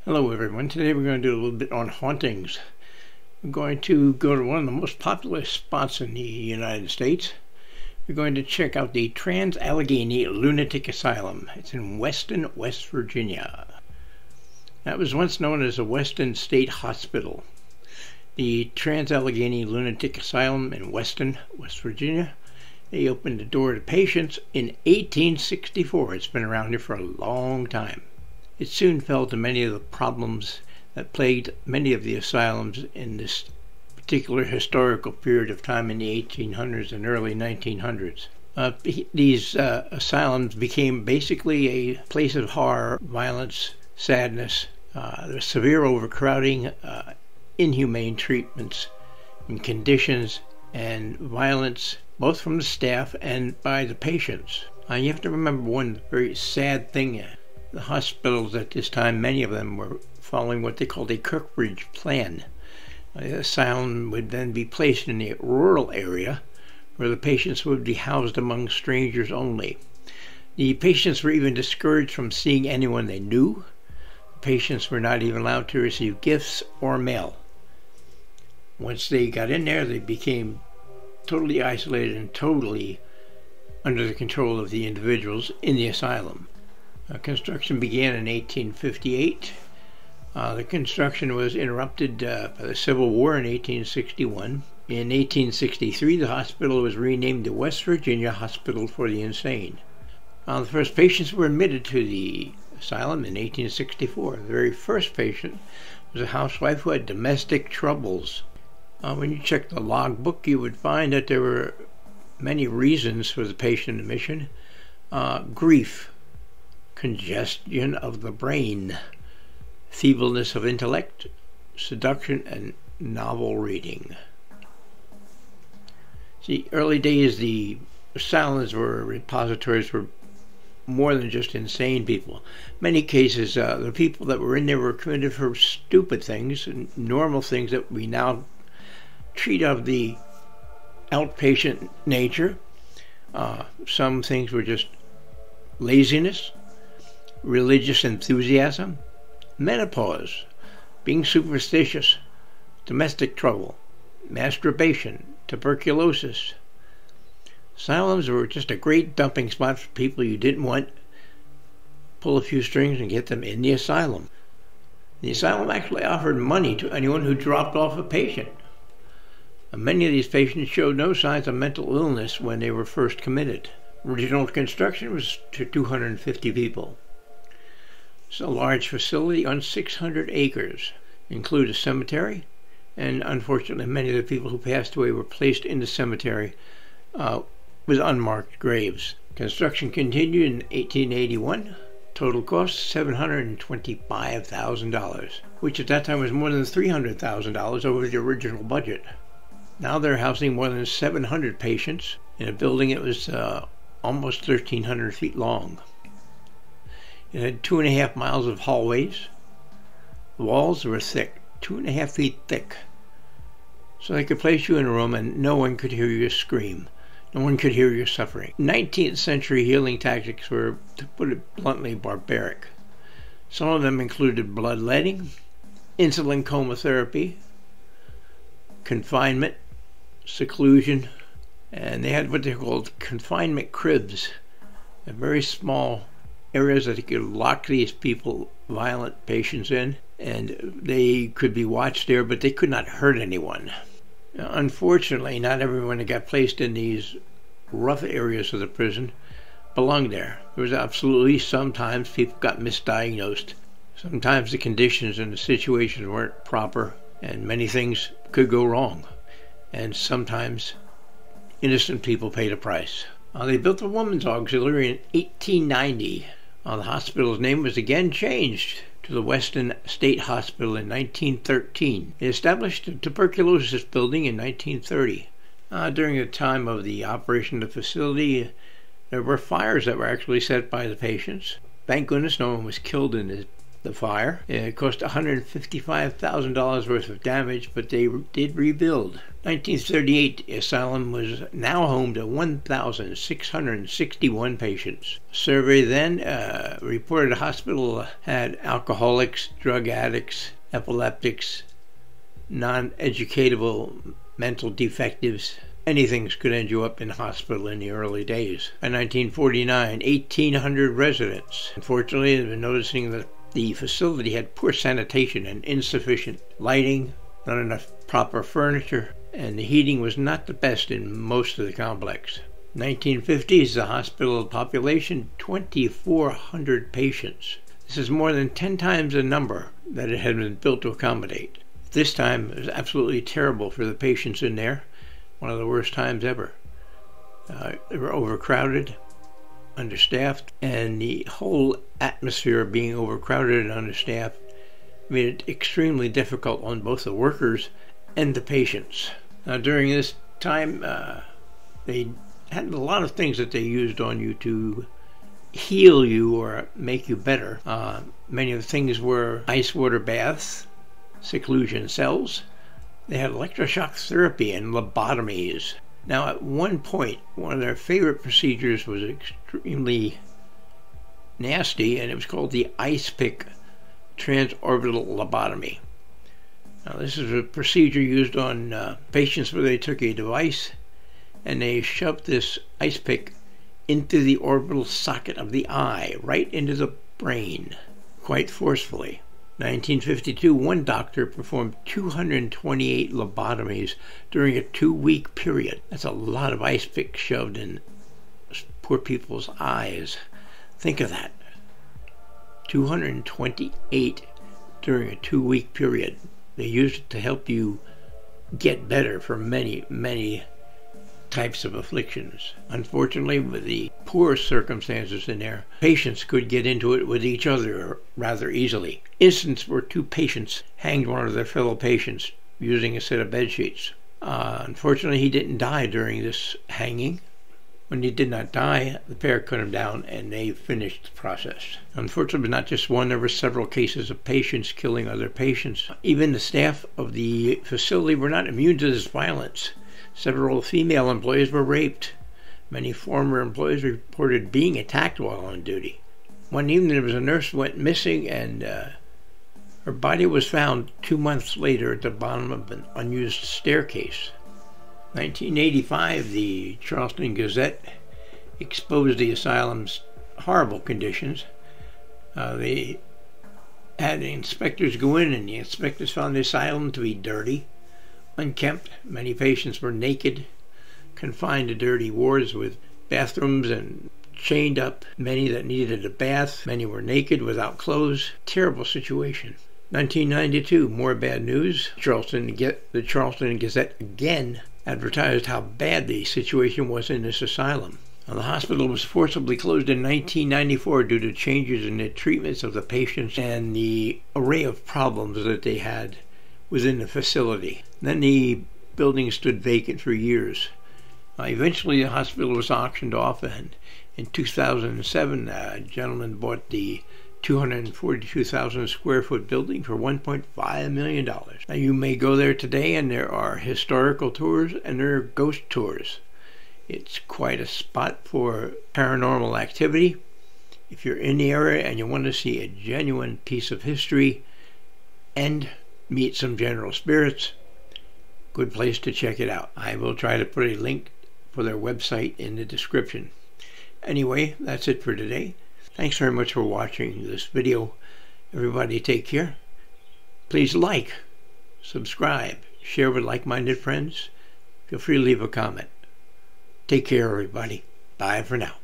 Hello everyone, today we're going to do a little bit on hauntings. We're going to go to one of the most popular spots in the United States. We're going to check out the Trans-Allegheny Lunatic Asylum. It's in Weston, West Virginia. That was once known as the Weston State Hospital. The Trans-Allegheny Lunatic Asylum in Weston, West Virginia. They opened the door to patients in 1864. It's been around here for a long time. It soon fell to many of the problems that plagued many of the asylums in this particular historical period of time in the 1800s and early 1900s. These asylums became basically a place of horror, violence, sadness. There was severe overcrowding, inhumane treatments and conditions, and violence both from the staff and by the patients. You have to remember one very sad thing. The hospitals at this time, many of them were following what they called a Kirkbridge plan. The asylum would then be placed in a rural area where the patients would be housed among strangers only. The patients were even discouraged from seeing anyone they knew. The patients were not even allowed to receive gifts or mail. Once they got in there, they became totally isolated and totally under the control of the individuals in the asylum. Construction began in 1858. The construction was interrupted by the Civil War in 1861. In 1863, the hospital was renamed the West Virginia Hospital for the Insane. The first patients were admitted to the asylum in 1864. The very first patient was a housewife who had domestic troubles. When you check the logbook, you would find that there were many reasons for the patient admission. Grief, congestion of the brain, feebleness of intellect, seduction, and novel reading. See, early days the asylums were repositories for more than just insane people. Many cases, the people that were in there were committed for stupid things and normal things that we now treat of the outpatient nature. Some things were just laziness, religious enthusiasm, menopause, being superstitious, domestic trouble, masturbation, tuberculosis. Asylums were just a great dumping spot for people you didn't want. Pull a few strings and get them in the asylum. The asylum actually offered money to anyone who dropped off a patient. Many of these patients showed no signs of mental illness when they were first committed. Original construction was to 250 people. It's a large facility on 600 acres. Include a cemetery, and unfortunately many of the people who passed away were placed in the cemetery with unmarked graves. Construction continued in 1881. Total cost $725,000, which at that time was more than $300,000 over the original budget. Now they're housing more than 700 patients in a building that was almost 1,300 feet long. It had 2.5 miles of hallways. The walls were thick, 2.5 feet thick. So they could place you in a room and no one could hear you scream. No one could hear you suffering. 19th century healing tactics were, to put it bluntly, barbaric. Some of them included bloodletting, insulin coma therapy, confinement, seclusion, and they had what they called confinement cribs, very small areas that they could lock these people, violent patients, in, and they could be watched there, but they could not hurt anyone. Now, unfortunately, not everyone that got placed in these rough areas of the prison belonged there. There was absolutely sometimes people got misdiagnosed. Sometimes the conditions and the situations weren't proper, and many things could go wrong. And sometimes innocent people paid a price. They built a women's auxiliary in 1890. The hospital's name was again changed to the Weston State Hospital in 1913. They established a tuberculosis building in 1930. During the time of the operation of the facility, there were fires that were actually set by the patients. Thank goodness no one was killed in the fire. It cost $155,000 worth of damage, but they did rebuild. 1938, the asylum was now home to 1,661 patients. A survey then reported the hospital had alcoholics, drug addicts, epileptics, non-educatable mental defectives. Anything could end you up in hospital in the early days. By 1949, 1,800 residents. Unfortunately, they've been noticing that the facility had poor sanitation and insufficient lighting, not enough proper furniture, and the heating was not the best in most of the complex. 1950s, the hospital population, 2,400 patients. This is more than 10 times the number that it had been built to accommodate. This time, it was absolutely terrible for the patients in there. One of the worst times ever. They were overcrowded, understaffed, and the whole atmosphere of being overcrowded and understaffed made it extremely difficult on both the workers and the patients. Now, during this time, they had a lot of things that they used on you to heal you or make you better. Many of the things were ice water baths, seclusion cells. They had electroshock therapy and lobotomies. Now, at one point, one of their favorite procedures was extremely nasty, and it was called the ice pick transorbital lobotomy. Now, this is a procedure used on patients where they took a device and they shoved this ice pick into the orbital socket of the eye, right into the brain, quite forcefully. 1952, one doctor performed 228 lobotomies during a 2-week period. That's a lot of ice picks shoved in poor people's eyes. Think of that. 228 during a 2-week period. They used it to help you get better for many, many types of afflictions. Unfortunately, with the poor circumstances in there, patients could get into it with each other rather easily. Instances where 2 patients hanged one of their fellow patients using a set of bed sheets. Unfortunately, he didn't die during this hanging. When he did not die, the pair cut him down and they finished the process. Unfortunately, not just one, there were several cases of patients killing other patients. Even the staff of the facility were not immune to this violence. Several female employees were raped. Many former employees reported being attacked while on duty. One evening, there was a nurse who went missing, and her body was found 2 months later at the bottom of an unused staircase. 1985, the Charleston Gazette exposed the asylum's horrible conditions. They had the inspectors go in, and the inspectors found the asylum to be dirty, unkempt. Many patients were naked, confined to dirty wards with bathrooms and chained up. Many that needed a bath. Many were naked without clothes. Terrible situation. 1992, more bad news. The Charleston Gazette again advertised how bad the situation was in this asylum. Now, the hospital was forcibly closed in 1994 due to changes in the treatments of the patients and the array of problems that they had within the facility. Then the building stood vacant for years. Eventually, the hospital was auctioned off, and in 2007, a gentleman bought the 242,000 square foot building for $1.5 million. Now, you may go there today, and there are historical tours and there are ghost tours. It's quite a spot for paranormal activity. If you're in the area and you want to see a genuine piece of history and meet some general spirits, good place to check it out. I will try to put a link for their website in the description. Anyway, that's it for today. Thanks very much for watching this video. Everybody take care. Please like, subscribe, share with like-minded friends. Feel free to leave a comment. Take care, everybody. Bye for now.